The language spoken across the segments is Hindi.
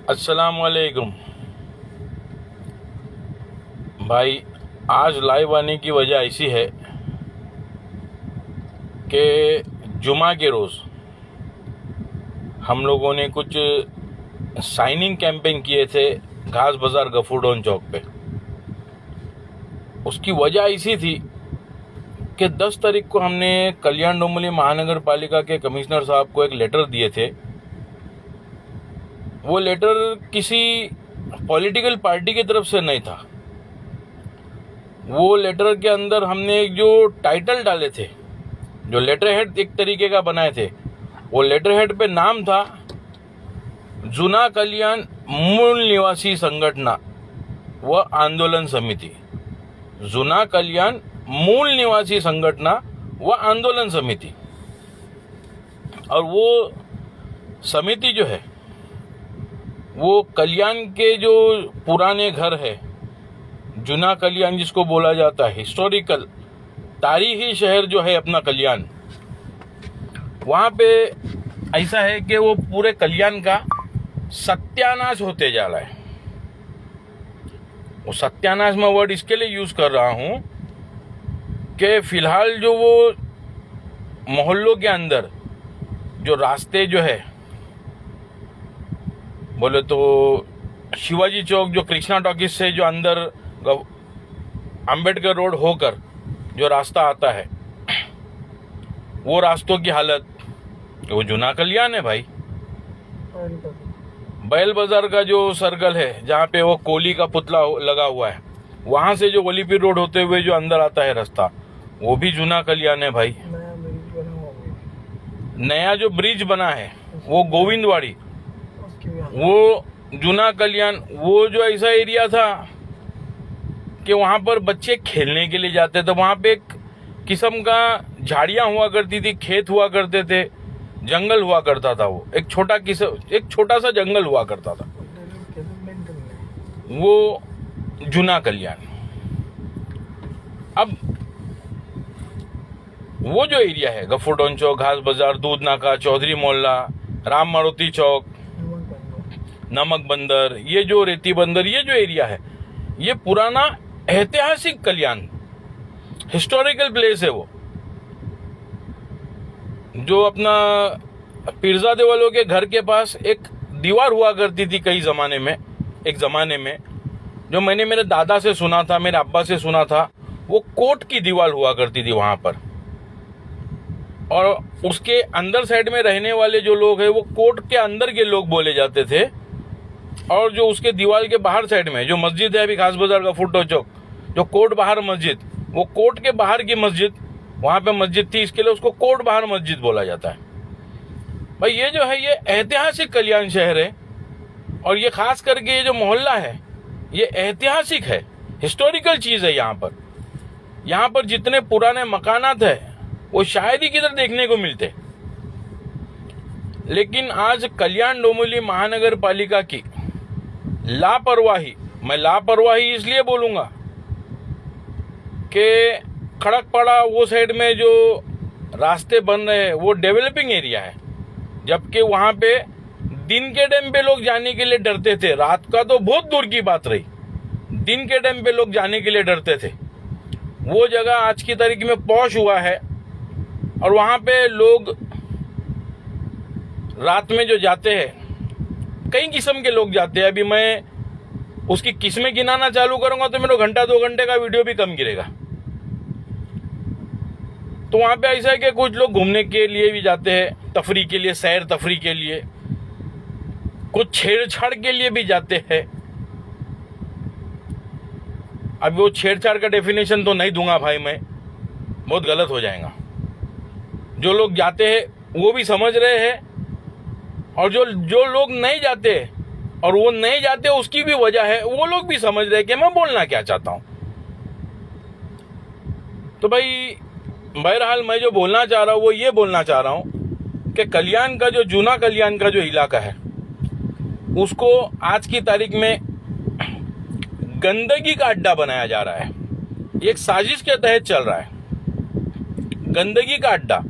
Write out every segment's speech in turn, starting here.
अस्सलाम वालेकुम भाई। आज लाइव आने की वजह ऐसी है कि जुमा के रोज़ हम लोगों ने कुछ साइनिंग कैंपेन किए थे घास बाजार गफूरडोन चौक पे। उसकी वजह ऐसी थी कि 10 तारीख को हमने कल्याण डोंबिवली महानगर पालिका के कमिश्नर साहब को एक लेटर दिए थे। वो लेटर किसी पॉलिटिकल पार्टी की तरफ से नहीं था। वो लेटर के अंदर हमने जो टाइटल डाले थे, जो लेटर हेड एक तरीके का बनाए थे, वो लेटर हेड पे नाम था जुना कल्याण मूल निवासी संगठना व आंदोलन समिति। जुना कल्याण मूल निवासी संगठना व आंदोलन समिति। और वो समिति जो है वो कल्याण के जो पुराने घर है, जुना कल्याण जिसको बोला जाता है, हिस्टोरिकल तारीखी शहर जो है अपना कल्याण, वहाँ पे ऐसा है कि वो पूरे कल्याण का सत्यानाश होते जा रहा है। वो सत्यानाश मैं वर्ड इसके लिए यूज कर रहा हूँ कि फिलहाल जो वो मोहल्लों के अंदर जो रास्ते जो है, बोले तो शिवाजी चौक जो कृष्णा टॉकीज से जो अंदर अंबेडकर रोड होकर जो रास्ता आता है, वो रास्तों की हालत, वो जुना कल्याण है भाई। बैल बाजार का जो सर्कल है जहाँ पे वो कोली का पुतला लगा हुआ है, वहां से जो वलीपीर रोड होते हुए जो अंदर आता है रास्ता, वो भी जुना कल्याण है भाई। नया जो ब्रिज बना है वो गोविंदवाड़ी, वो जुना कल्याण। वो जो ऐसा एरिया था कि वहां पर बच्चे खेलने के लिए जाते थे। वहां पे एक किस्म का झाड़ियां हुआ करती थी, खेत हुआ करते थे, जंगल हुआ करता था। वो एक छोटा सा जंगल हुआ करता था, वो जुना कल्याण। अब वो जो एरिया है, गफूरडोन चौक, घास बाजार, दूध नाका, चौधरी मोहल्ला, राम मारुति चौक, नमक बंदर, ये जो रेती बंदर, ये जो एरिया है, ये पुराना ऐतिहासिक कल्याण, हिस्टोरिकल प्लेस है। वो जो अपना पीरजादे वालों के घर के पास एक दीवार हुआ करती थी कई जमाने में, एक जमाने में, जो मैंने मेरे दादा से सुना था, मेरे अब्बा से सुना था, वो कोर्ट की दीवार हुआ करती थी वहां पर। और उसके अंदर साइड में रहने वाले जो लोग हैं वो कोर्ट के अंदर के लोग बोले जाते थे। और जो उसके दीवार के बाहर साइड में जो मस्जिद है अभी घास बाजार का फुटो चौक, जो कोर्ट बाहर मस्जिद, वो कोर्ट के बाहर की मस्जिद, वहां पे मस्जिद थी, इसके लिए उसको कोर्ट बाहर मस्जिद बोला जाता है भाई। ये जो है ये ऐतिहासिक कल्याण शहर है। और ये खास करके ये जो मोहल्ला है ये ऐतिहासिक है, हिस्टोरिकल चीज है। यहाँ पर जितने पुराने मकानात है वो शायद ही किधर देखने को मिलते। लेकिन आज कल्याण डोंबिवली महानगर पालिका की लापरवाही, मैं लापरवाही इसलिए बोलूंगा कि खड़कपाड़ा वो साइड में जो रास्ते बन रहे हैं वो डेवलपिंग एरिया है, जबकि वहां पे दिन के टाइम पे लोग जाने के लिए डरते थे। रात का तो बहुत दूर की बात रही, दिन के टाइम पे लोग जाने के लिए डरते थे। वो जगह आज की तारीख में पॉश हुआ है और वहां पे लोग रात में जो जाते हैं, कई किस्म के लोग जाते हैं। अभी मैं उसकी किस्में गिनाना चालू करूंगा तो मेरे घंटा 2 घंटे का वीडियो भी कम गिरेगा। तो वहां पे ऐसा है कि कुछ लोग घूमने के लिए भी जाते हैं, तफरी के लिए, सैर तफरी के लिए, कुछ छेड़छाड़ के लिए भी जाते हैं। अब वो छेड़छाड़ का डेफिनेशन तो नहीं दूंगा भाई, मैं बहुत गलत हो जाएगा। जो लोग जाते हैं वो भी समझ रहे हैं, और जो लोग नहीं जाते और वो नहीं जाते उसकी भी वजह है, वो लोग भी समझ रहे हैं कि मैं बोलना क्या चाहता हूं। तो भाई बहरहाल मैं जो बोलना चाह रहा हूं वो ये बोलना चाह रहा हूं कि कल्याण का जो जुना कल्याण का जो इलाका है उसको आज की तारीख में गंदगी का अड्डा बनाया जा रहा है। ये एक साजिश के तहत चल रहा है, गंदगी का अड्डा।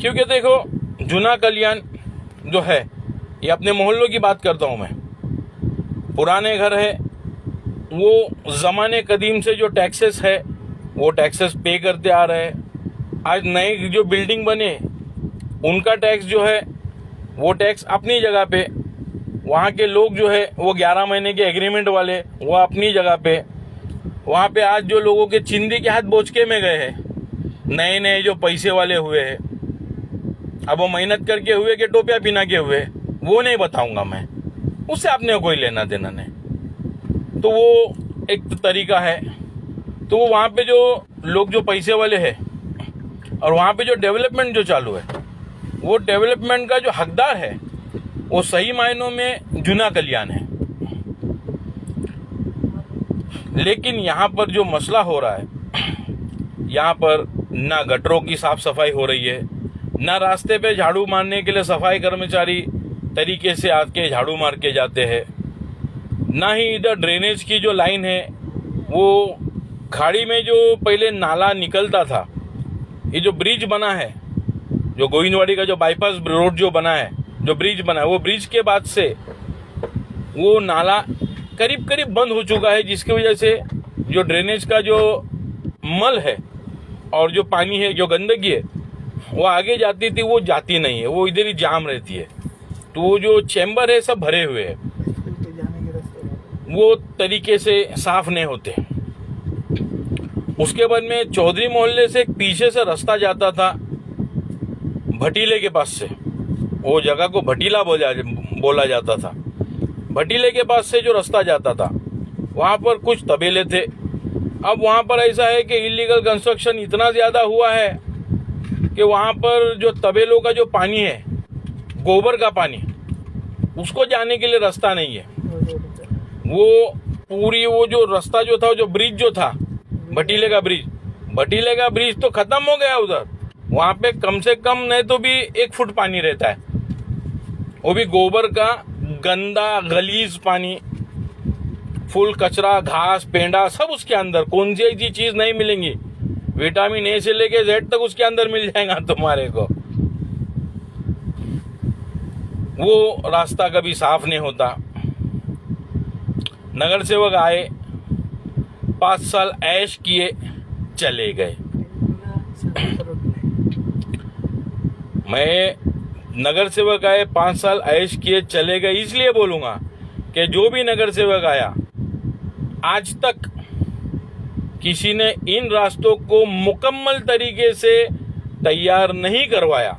क्योंकि देखो जुना कल्याण जो है ये अपने मोहल्लों की बात करता हूँ मैं। पुराने घर है, वो ज़माने कदीम से जो टैक्सेस है वो टैक्सेस पे करते आ रहे हैं। आज नए जो बिल्डिंग बने उनका टैक्स जो है वो टैक्स अपनी जगह पे, वहाँ के लोग जो है वो 11 महीने के एग्रीमेंट वाले वो अपनी जगह पे। वहाँ पे आज जो लोगों के चिंदी के हाथ बोचके में गए हैं, नए नए जो पैसे वाले हुए हैं, अब वो मेहनत करके हुए कि टोपिया पीना के हुए, वो नहीं बताऊंगा मैं, उससे आपने कोई लेना देना नहीं। तो वो एक तरीका है। तो वो वहाँ पे जो लोग जो पैसे वाले हैं और वहाँ पे जो डेवलपमेंट जो चालू है, वो डेवलपमेंट का जो हकदार है वो सही मायनों में जूना कल्याण है। लेकिन यहाँ पर जो मसला हो रहा है, यहाँ पर ना गटरों की साफ सफाई हो रही है, ना रास्ते पे झाड़ू मारने के लिए सफाई कर्मचारी तरीके से आके झाड़ू मार के जाते हैं, ना ही इधर ड्रेनेज की जो लाइन है वो खाड़ी में जो पहले नाला निकलता था, ये जो ब्रिज बना है, जो गोविंदवाड़ी का जो बाईपास रोड जो बना है, जो ब्रिज बना है, वो ब्रिज के बाद से वो नाला करीब करीब बंद हो चुका है, जिसकी वजह से जो ड्रेनेज का जो मल है और जो पानी है, जो गंदगी है, वो आगे जाती थी वो जाती नहीं है, वो इधर ही जाम रहती है। तो वो जो चैम्बर है सब भरे हुए हैं, वो तरीके से साफ नहीं होते। उसके बाद में चौधरी मोहल्ले से पीछे से रास्ता जाता था भटीले के पास से, वो जगह को भटीला बोला जाता था। भटीले के पास से जो रास्ता जाता था वहाँ पर कुछ तबेले थे। अब वहाँ पर ऐसा है कि इलीगल कंस्ट्रक्शन इतना ज़्यादा हुआ है कि वहाँ पर जो तबेलों का जो पानी है, गोबर का पानी, उसको जाने के लिए रास्ता नहीं है। वो पूरी वो जो रास्ता जो था, जो ब्रिज जो था, भटीले का ब्रिज तो खत्म हो गया उधर। वहाँ पे कम से कम नहीं तो भी 1 फुट पानी रहता है, वो भी गोबर का गंदा गलीज पानी, फुल कचरा, घास, पेंडा सब उसके अंदर। कौन सी ऐसी चीज नहीं मिलेंगी, विटामिन ए से लेके जेड तक उसके अंदर मिल जाएगा तुम्हारे को। वो रास्ता कभी साफ नहीं होता। नगर सेवक आए, 5 साल ऐश किए, चले गए। मैं नगर सेवक आए, 5 साल ऐश किए, चले गए इसलिए बोलूंगा कि जो भी नगर सेवक आया, आज तक किसी ने इन रास्तों को मुकम्मल तरीके से तैयार नहीं करवाया।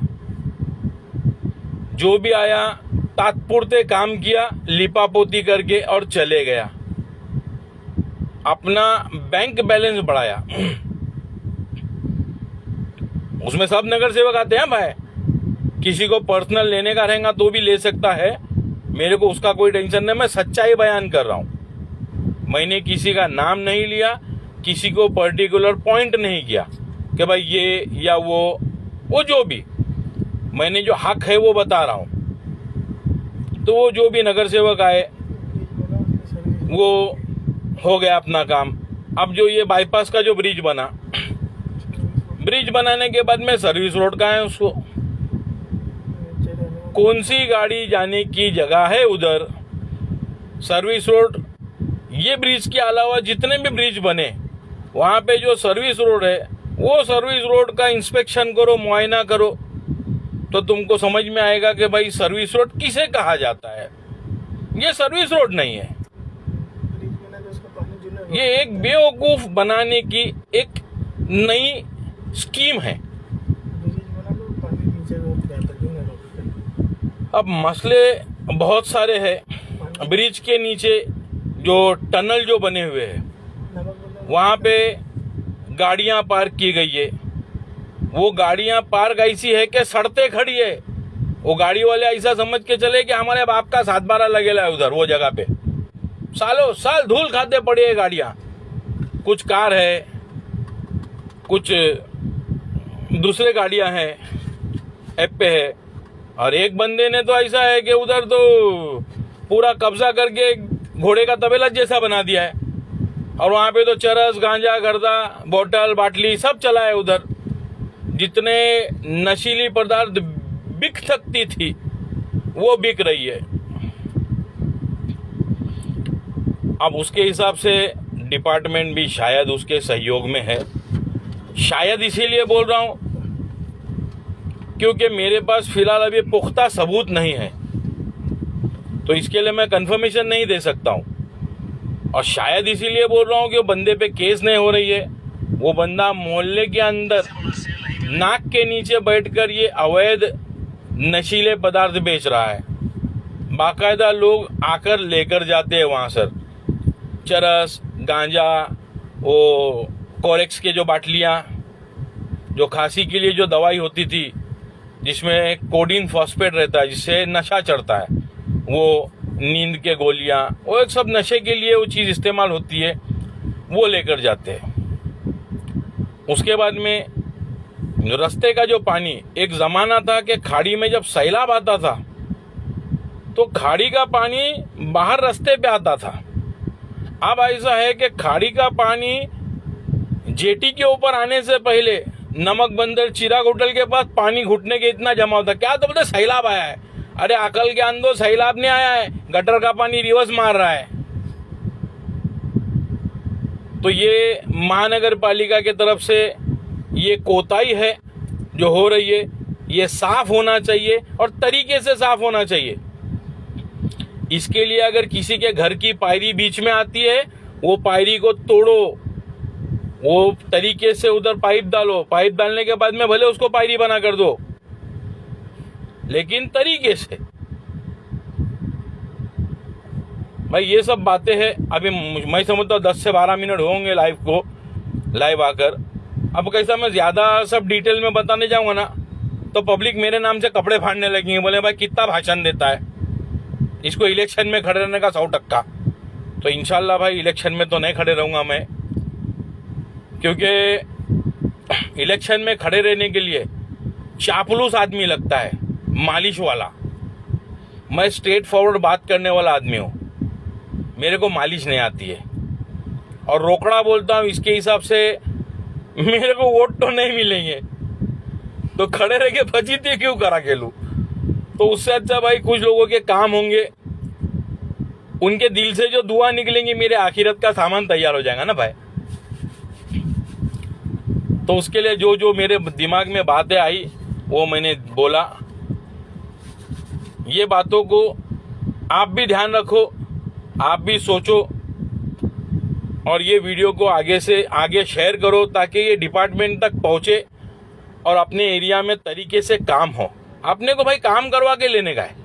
जो भी आया तात्पुरते काम किया, लिपापोती करके और चले गया, अपना बैंक बैलेंस बढ़ाया। उसमें सब नगर सेवक आते हैं भाई, किसी को पर्सनल लेने का रहेगा तो भी ले सकता है, मेरे को उसका कोई टेंशन नहीं। मैं सच्चाई बयान कर रहा हूं। मैंने किसी का नाम नहीं लिया, किसी को पर्टिकुलर पॉइंट नहीं किया कि भाई ये या वो जो भी, मैंने जो हक है वो बता रहा हूं। तो वो जो भी नगर सेवक आए वो हो गया अपना काम। अब जो ये बाईपास का जो ब्रिज बना, ब्रिज बनाने के बाद में सर्विस रोड का है, उसको कौन सी गाड़ी जाने की जगह है उधर सर्विस रोड। ये ब्रिज के अलावा जितने भी ब्रिज बने वहां पे जो सर्विस रोड है, वो सर्विस रोड का इंस्पेक्शन करो, मुआयना करो, तो तुमको समझ में आएगा कि भाई सर्विस रोड किसे कहा जाता है। ये सर्विस रोड नहीं है, ये एक बेवकूफ बनाने की एक नई स्कीम है। अब मसले बहुत सारे हैं। ब्रिज के नीचे जो टनल जो बने हुए हैं, वहाँ पे गाड़ियाँ पार्क की गई है। वो गाड़ियाँ पार्क ऐसी है कि सड़ते खड़ी है। वो गाड़ी वाले ऐसा समझ के चले कि हमारे बाप का 7-12 लगेला है उधर वो जगह पे। सालों साल धूल खाते पड़ी है गाड़ियाँ। कुछ कार है, कुछ दूसरे गाड़ियाँ हैं, ऐप पे है। और एक बंदे ने तो ऐसा है कि उधर तो पूरा कब्जा करके घोड़े का तबेला जैसा बना दिया है। और वहाँ पे तो चरस, गांजा, गर्दा, बोतल, बाटली सब चला है उधर। जितने नशीली पदार्थ बिक सकती थी वो बिक रही है। अब उसके हिसाब से डिपार्टमेंट भी शायद उसके सहयोग में है। शायद इसीलिए बोल रहा हूं क्योंकि मेरे पास फिलहाल अभी पुख्ता सबूत नहीं है, तो इसके लिए मैं कंफर्मेशन नहीं दे सकता हूं। और शायद इसीलिए बोल रहा हूं कि वो बंदे पे केस नहीं हो रही है। वो बंदा मोहल्ले के अंदर नाक के नीचे बैठकर ये अवैध नशीले पदार्थ बेच रहा है। बाकायदा लोग आकर लेकर जाते हैं वहाँ सर, चरस, गांजा, वो कोरेक्स के जो बाटलियाँ, जो खांसी के लिए जो दवाई होती थी जिसमें कोडीन फॉस्फेट रहता है जिससे नशा चढ़ता है, वो नींद के गोलियाँ, वो एक सब नशे के लिए वो चीज़ इस्तेमाल होती है, वो लेकर जाते हैं। उसके बाद में रास्ते का जो पानी, एक ज़माना था कि खाड़ी में जब सैलाब आता था तो खाड़ी का पानी बाहर रास्ते पे आता था। अब ऐसा है कि खाड़ी का पानी जेटी के ऊपर आने से पहले नमक बंदर चिराग होटल के पास पानी घुटने के इतना जमा होता। क्या तो बोलते सैलाब आया है। अरे अकल के अंदर सैलाब नहीं आया है, गटर का पानी रिवर्स मार रहा है। तो ये महानगर पालिका की तरफ से ये कोताही है जो हो रही है, ये साफ होना चाहिए और तरीके से साफ होना चाहिए। इसके लिए अगर किसी के घर की पायरी बीच में आती है, वो पायरी को तोड़ो, वो तरीके से उधर पाइप डालो, पाइप डालने के बाद में भले उसको पायरी बना कर दो, लेकिन तरीके से। भाई ये सब बातें हैं। अभी मैं समझता हूँ 10 से 12 मिनट होंगे लाइव आकर। अब कैसा मैं ज्यादा सब डिटेल में बताने जाऊंगा ना तो पब्लिक मेरे नाम से कपड़े फाड़ने लगेंगे, बोले भाई कितना भाषण देता है, इसको इलेक्शन में खड़े रहने का 100%। तो इंशाल्लाह भाई इलेक्शन में तो नहीं खड़े रहूंगा मैं, क्योंकि इलेक्शन में खड़े रहने के लिए चापलूस आदमी लगता है, मालिश वाला। मैं स्ट्रेट फॉरवर्ड बात करने वाला आदमी हूँ, मेरे को मालिश नहीं आती है और रोकड़ा बोलता हूँ। इसके हिसाब से मेरे को वोट तो नहीं मिलेंगे, तो खड़े रह के फजीती क्यों करा खेलूं। तो उससे अच्छा भाई कुछ लोगों के काम होंगे, उनके दिल से जो दुआ निकलेंगी, मेरे आखिरत का सामान तैयार हो जाएगा ना भाई। तो उसके लिए जो जो मेरे दिमाग में बातें आई वो मैंने बोला। ये बातों को आप भी ध्यान रखो, आप भी सोचो और ये वीडियो को आगे से आगे शेयर करो ताकि ये डिपार्टमेंट तक पहुंचे और अपने एरिया में तरीके से काम हो। अपने को भाई काम करवा के लेने का है।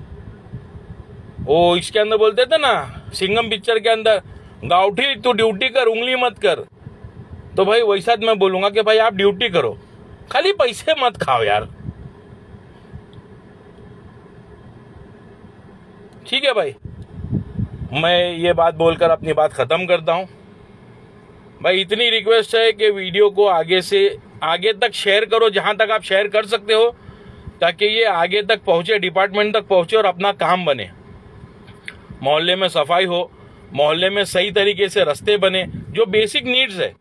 वो इसके अंदर बोलते थे ना सिंघम पिक्चर के अंदर, गाउठी तू ड्यूटी कर उंगली मत कर। तो भाई वैसा मैं बोलूंगा कि भाई आप ड्यूटी करो, खाली पैसे मत खाओ यार। ठीक है भाई, मैं ये बात बोलकर अपनी बात खत्म करता हूं। भाई इतनी रिक्वेस्ट है कि वीडियो को आगे से आगे तक शेयर करो, जहां तक आप शेयर कर सकते हो, ताकि ये आगे तक पहुंचे, डिपार्टमेंट तक पहुंचे और अपना काम बने। मोहल्ले में सफाई हो, मोहल्ले में सही तरीके से रास्ते बने, जो बेसिक नीड्स है।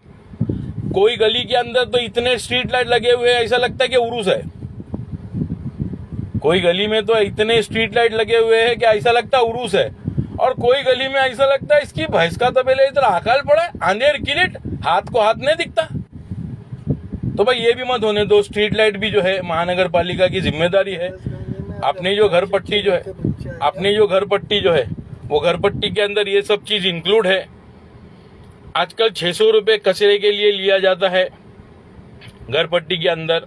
कोई गली के अंदर तो इतने स्ट्रीट लाइट लगे हुए हैं ऐसा लगता है कि उरूस है। कोई गली में तो इतने स्ट्रीट लाइट लगे हुए हैं कि ऐसा लगता है उरूस है, और कोई गली में ऐसा लगता है इसकी भैंस का तो पहले इतना अकाल पड़ा, अंधेर किलिट, हाथ को हाथ नहीं दिखता। तो भाई ये भी मत होने दो। स्ट्रीट लाइट भी जो है महानगर पालिका की जिम्मेदारी है। अपनी जो घर पट्टी जो है वो घर पट्टी के अंदर ये सब चीज इंक्लूड है। आजकल 600 रुपये कचरे के लिए लिया जाता है घर पट्टी के अंदर।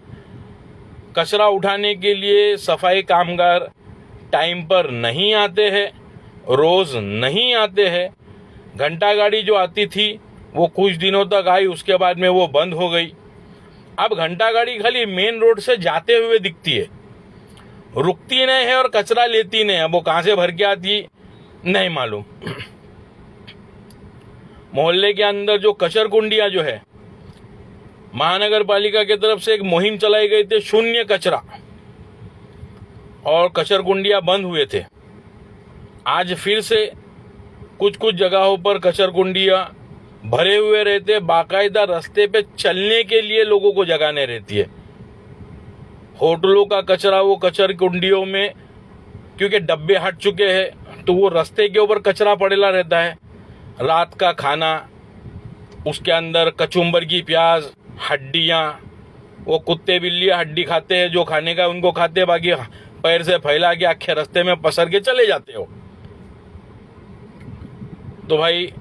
कचरा उठाने के लिए सफाई कामगार टाइम पर नहीं आते हैं, रोज नहीं आते हैं। घंटा गाड़ी जो आती थी वो कुछ दिनों तक आई, उसके बाद में वो बंद हो गई। अब घंटा गाड़ी खाली मेन रोड से जाते हुए दिखती है, रुकती नहीं है और कचरा लेती नहीं। अब वो कहां से भर के आती नहीं मालूम। मोहल्ले के अंदर जो कचर कुंडियां जो है, महानगर पालिका की तरफ से एक मुहिम चलाई गई थी शून्य कचरा, और कचर कुंडियां बंद हुए थे। आज फिर से कुछ कुछ जगहों पर कचर कुंडियां भरे हुए रहते, बाकायदा रास्ते पे चलने के लिए लोगों को जगह नहीं रहती है। होटलों का कचरा वो कचर कुंडियों में क्योंकि डब्बे हट चुके हैं तो वो रास्ते के ऊपर कचरा पड़ेला रहता है। रात का खाना, उसके अंदर कचुम्बर की प्याज, हड्डियाँ, वो कुत्ते बिल्ली हड्डी खाते हैं, जो खाने का उनको खाते, बाकी पैर से फैला के आखे रास्ते में पसर के चले जाते हो। तो भाई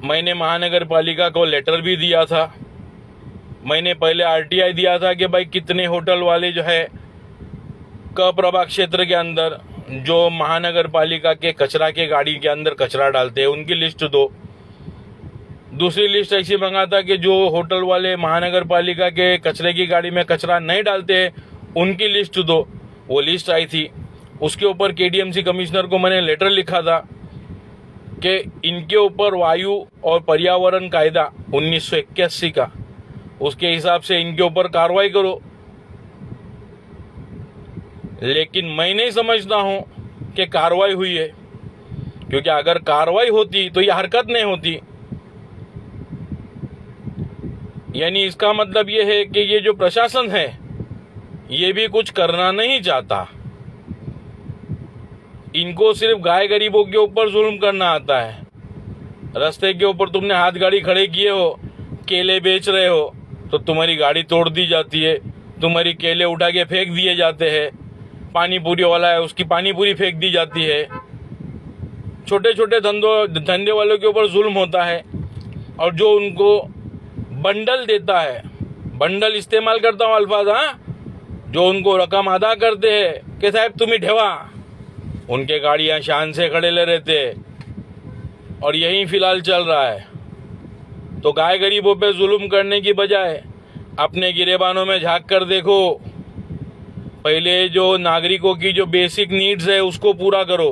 मैंने महानगर पालिका को लेटर भी दिया था। मैंने पहले आरटीआई दिया था कि भाई कितने होटल वाले जो है क प्रभाग क्षेत्र के अंदर जो महानगर पालिका के कचरा के गाड़ी के अंदर कचरा डालते हैं उनकी लिस्ट दो। दूसरी लिस्ट ऐसी मंगाता कि जो होटल वाले महानगर पालिका के कचरे की गाड़ी में कचरा नहीं डालते उनकी लिस्ट दो। वो लिस्ट आई थी, उसके ऊपर केडीएमसी कमिश्नर को मैंने लेटर लिखा था कि इनके ऊपर वायु और पर्यावरण कायदा 1981 का, उसके हिसाब से इनके ऊपर कार्रवाई करो। लेकिन मैं नहीं समझता हूं कि कार्रवाई हुई है, क्योंकि अगर कार्रवाई होती तो ये हरकत नहीं होती। यानी इसका मतलब ये है कि ये जो प्रशासन है ये भी कुछ करना नहीं चाहता। इनको सिर्फ गाय गरीबों के ऊपर जुल्म करना आता है। रास्ते के ऊपर तुमने हाथ गाड़ी खड़े किए हो, केले बेच रहे हो, तो तुम्हारी गाड़ी तोड़ दी जाती है, तुम्हारी केले उठा के फेंक दिए जाते हैं। पानी पूरी वाला है, उसकी पानी पूरी फेंक दी जाती है। छोटे छोटे धंधे वालों के ऊपर जुल्म होता है। और जो उनको बंडल देता है, बंडल इस्तेमाल करता हूँ अल्फाज, हाँ, जो उनको रकम अदा करते हैं कि साहब तुम्हें ढेवा, उनके गाड़ियां शान से खड़े ले रहते हैं। और यही फिलहाल चल रहा है। तो गाय गरीबों पे जुल्म करने की बजाय अपने गिरेबानों में झांक कर देखो। पहले जो नागरिकों की जो बेसिक नीड्स है उसको पूरा करो,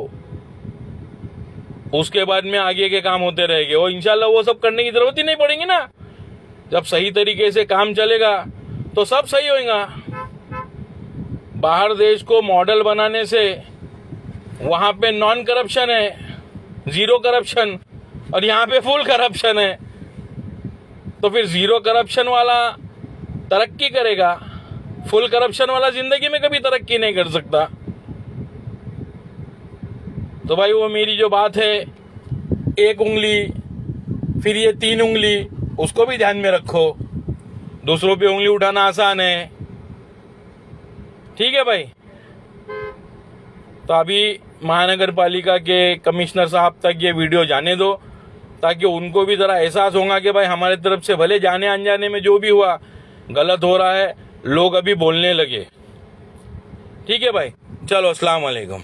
उसके बाद में आगे के काम होते रहेंगे। और इंशाल्लाह वो सब करने की जरूरत ही नहीं पड़ेगी ना। जब सही तरीके से काम चलेगा तो सब सही होगा। बाहर देश को मॉडल बनाने से वहां पे नॉन करप्शन है, जीरो करप्शन, और यहाँ पे फुल करप्शन है। तो फिर जीरो करप्शन वाला तरक्की करेगा, फुल करप्शन वाला जिंदगी में कभी तरक्की नहीं कर सकता। तो भाई वो मेरी जो बात है, एक उंगली फिर ये 3 उंगली, उसको भी ध्यान में रखो। दूसरों पे उंगली उठाना आसान है, ठीक है भाई। तो अभी महानगर पालिका के कमिश्नर साहब तक ये वीडियो जाने दो, ताकि उनको भी ज़रा एहसास होगा कि भाई हमारे तरफ से भले जाने अनजाने में जो भी हुआ गलत हो रहा है, लोग अभी बोलने लगे। ठीक है भाई, चलो अस्सलाम वालेकुम।